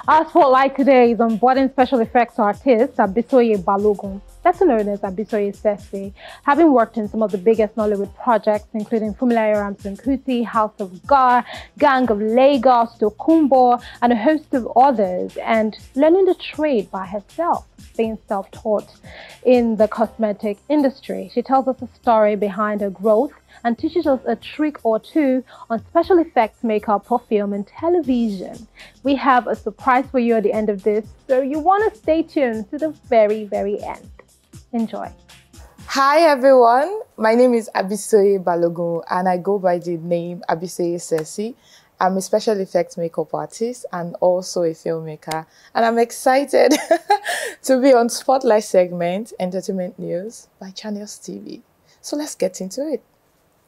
Our spotlight today is on budding special effects artist Abisoye Balogun, better known as Abisoye Circe. Having worked in some of the biggest Nollywood projects, including Fumilayo Ramson Kuti, House of God, Gang of Lagos, Tokumbo, and a host of others, and learning the trade by herself, being self-taught in the cosmetic industry. She tells us a story behind her growth and teaches us a trick or two on special effects makeup for film and television. We have a surprise for you at the end of this, so you want to stay tuned to the very, very end. Enjoy. Hi everyone, my name is Abisoye Balogun and I go by the name Abisoye Circe. I'm a special effects makeup artist and also a filmmaker, and I'm excited to be on Spotlight segment, Entertainment News by Channels TV. So let's get into it.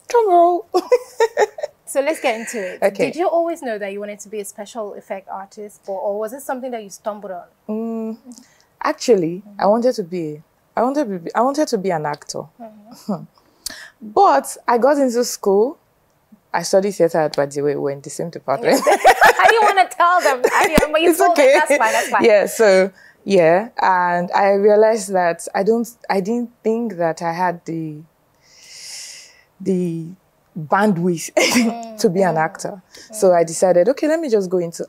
Drum roll. So let's get into it. Okay. Did you always know that you wanted to be a special effect artist, or was it something that you stumbled on? Actually, I wanted to be an actor. But I got into school. I studied theater, by the way, we're in the same department. I didn't want to tell them. But you told them. That's fine. Yeah, so yeah, and I realized that I didn't think that I had the bandwidth to be an actor. So I decided, okay, let me just go into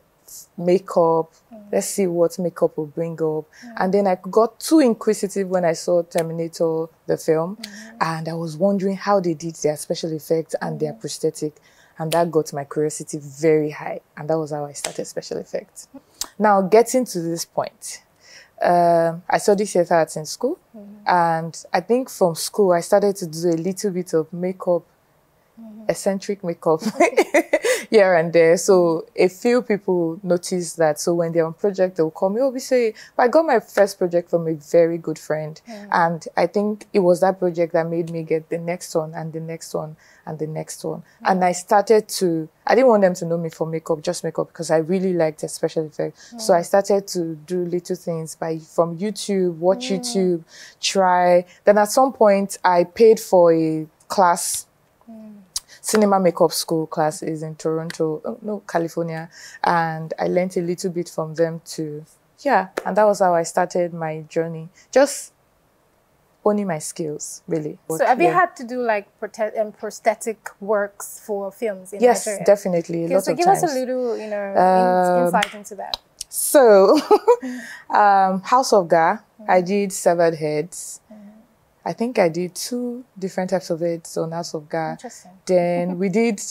makeup. Let's see what makeup will bring up. And then I got too inquisitive when I saw Terminator, the film, and I was wondering how they did their special effects and their prosthetic. And that got my curiosity very high. And that was how I started special effects. Now, getting to this point, I studied theater arts in school. And I think from school, I started to do a little bit of makeup, eccentric makeup here and there. So a few people noticed that. So when they're on project, they'll call me, oh, Abisoye. But I got my first project from a very good friend. And I think it was that project that made me get the next one and the next one and the next one. And I started to, I didn't want them to know me for makeup, just makeup, because I really liked the special effects. So I started to do little things from YouTube, watch YouTube, try. Then at some point, I paid for a class. Cinema makeup school class is in Toronto, California. And I learned a little bit from them too. Yeah, and that was how I started my journey. Just owning my skills, really. So have you had to do like prosthetic works for films in Nigeria? Yes, definitely. Lots of give times. us a little, insight into that. So, House of God, I did severed heads. I think I did 2 different types of heads on House of God. Interesting. Then we did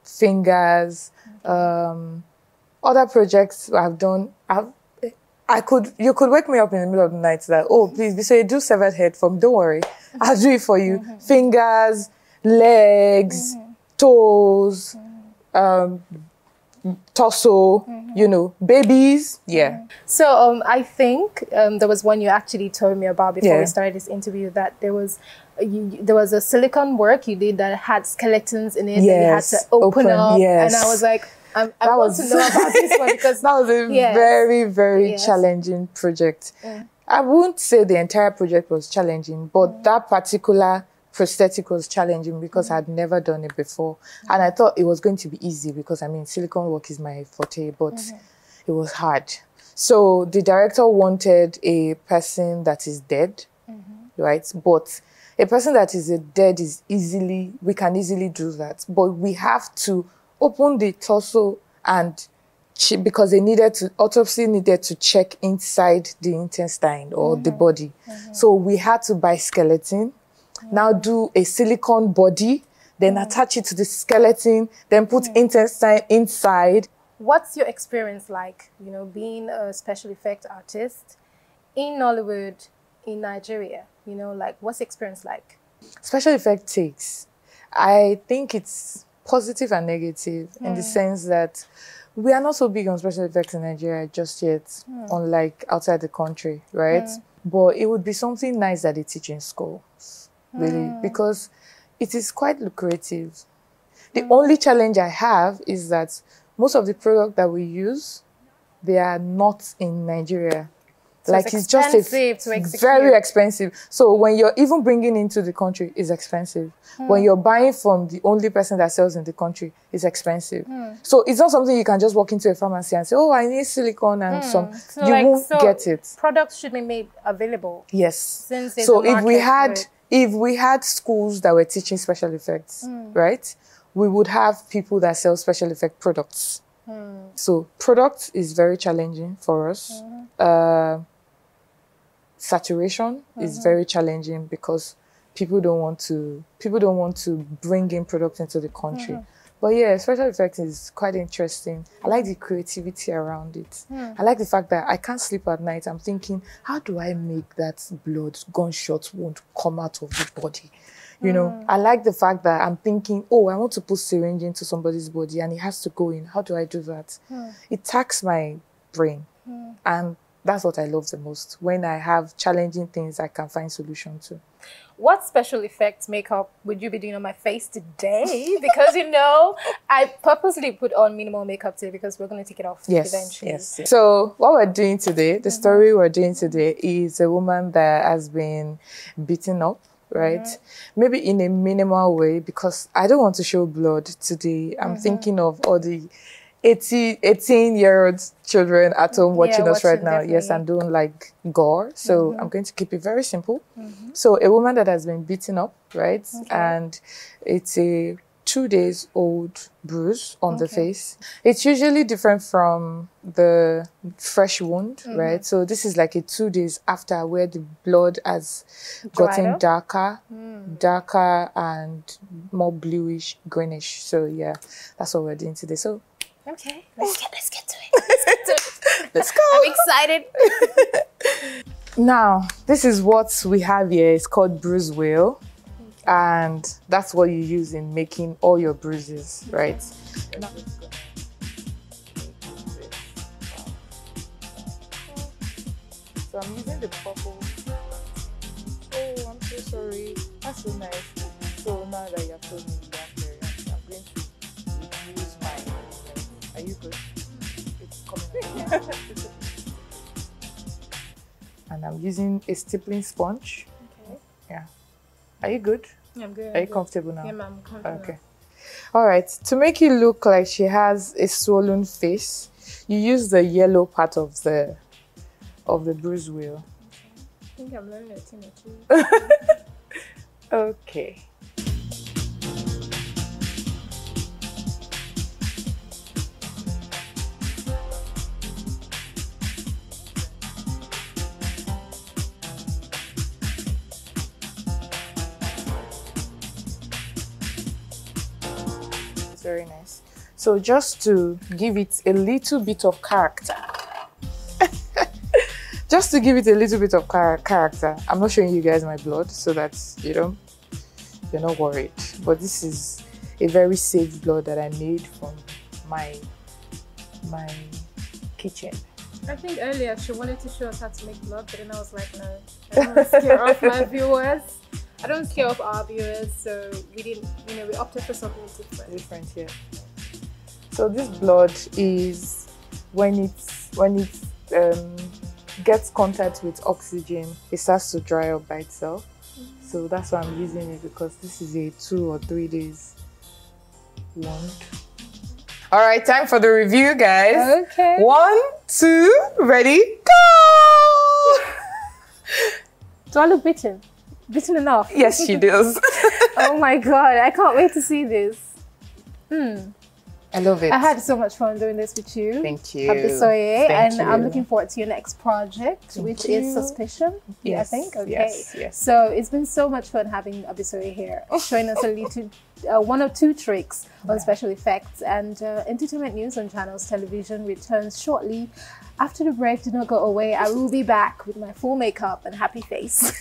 fingers. Other projects I've done. You could wake me up in the middle of the night that, oh, please, Abisoye, do severed head from. Don't worry, I'll do it for you. Fingers, legs, toes, torso, babies. Yeah. So I think there was one you actually told me about before we started this interview, that there was a silicone work you did that had skeletons in it that you had to open up. Yes. And I was like, I want to know about this one, because that was a very, very challenging project. I won't say the entire project was challenging, but that particular prosthetic was challenging because I had never done it before. And I thought it was going to be easy because, silicone work is my forte, but it was hard. So the director wanted a person that is dead, right? But a person that is dead we can easily do that. But we have to open the torso and because autopsy needed to check inside the intestine or the body. So we had to buy skeleton, now do a silicone body, then attach it to the skeleton, then put intestine inside. What's your experience like, being a special effect artist in Nollywood, in Nigeria? What's the experience like? Special effect takes, I think it's positive and negative in the sense that we are not so big on special effects in Nigeria just yet, unlike outside the country, right? But it would be something nice that they teach in schools, really, because it is quite lucrative. The only challenge I have is that most of the products that we use, they are not in Nigeria. So like it's just very expensive. So when you're even bringing into the country, it's expensive. When you're buying from the only person that sells in the country, it's expensive. So it's not something you can just walk into a pharmacy and say, oh, I need silicone and some. So you won't get it. Products should be made available. Yes. Since so if we had schools that were teaching special effects, right, we would have people that sell special effect products. So product is very challenging for us. Saturation is very challenging because people don't want to bring in products into the country. But yeah, special effects is quite interesting. I like the creativity around it. I like the fact that I can't sleep at night. I'm thinking, how do I make that blood gunshot won't come out of the body? You know, I like the fact that I'm thinking, oh, I want to put syringe into somebody's body and it has to go in. How do I do that? It taxes my brain. And that's what I love the most. When I have challenging things, I can find solution to. What special effects makeup would you be doing on my face today? Because, you know, I purposely put on minimal makeup today because we're going to take it off eventually. Yes. So what we're doing today, the story we're doing today is a woman that has been beaten up, right? Maybe in a minimal way because I don't want to show blood today. I'm thinking of all the 18-year-old children at home watching us right now. Definitely. Yes, and don't like gore. So I'm going to keep it very simple. So a woman that has been beaten up, right? And it's a 2-day-old bruise on the face. It's usually different from the fresh wound, right? So this is like a 2 days after where the blood has gotten darker and more bluish, greenish. So yeah, that's what we're doing today. So okay, let's get to it. Let's go. I'm excited. Now, this is what we have here. It's called bruise wheel. And that's what you use in making all your bruises, right? So I'm using the purple. Oh, I'm so sorry. That's so nice. So now that you have told me you don't carry, I'm going to use mine. Are you good? It's coming out. And I'm using a stippling sponge. Okay. Yeah. Are you good? Yeah, I'm good. Are you comfortable now? Yeah, I'm comfortable. Okay. All right. To make it look like she has a swollen face, you use the yellow part of the bruise wheel. Okay. I think I'm learning a thing or two. Okay. Very nice. So just to give it a little bit of character, I'm not showing you guys my blood so that you're not worried. But this is a very safe blood that I made from my kitchen. I think earlier she wanted to show us how to make blood, but then I was like, no, I don't want to scare off my viewers. I don't scare off our viewers, so we didn't, we opted for something different. Yeah. So this blood is when it gets contact with oxygen, it starts to dry up by itself. So that's why I'm using it, because this is a 2 or 3 days wound. All right, time for the review, guys. Okay. 1, 2, ready, go! Do I look bitten? Bitten enough? Yes, she does. Oh my God, I can't wait to see this. I love it. I had so much fun doing this with you. Thank you. Abisoye, Thank you. I'm looking forward to your next project, which is Suspicion. Yes, I think. Okay. Yes. So it's been so much fun having Abisoye here, showing us a little, 1 or 2 tricks on special effects. And entertainment news on Channels Television returns shortly. After the break, do not go away. I will be back with my full makeup and happy face.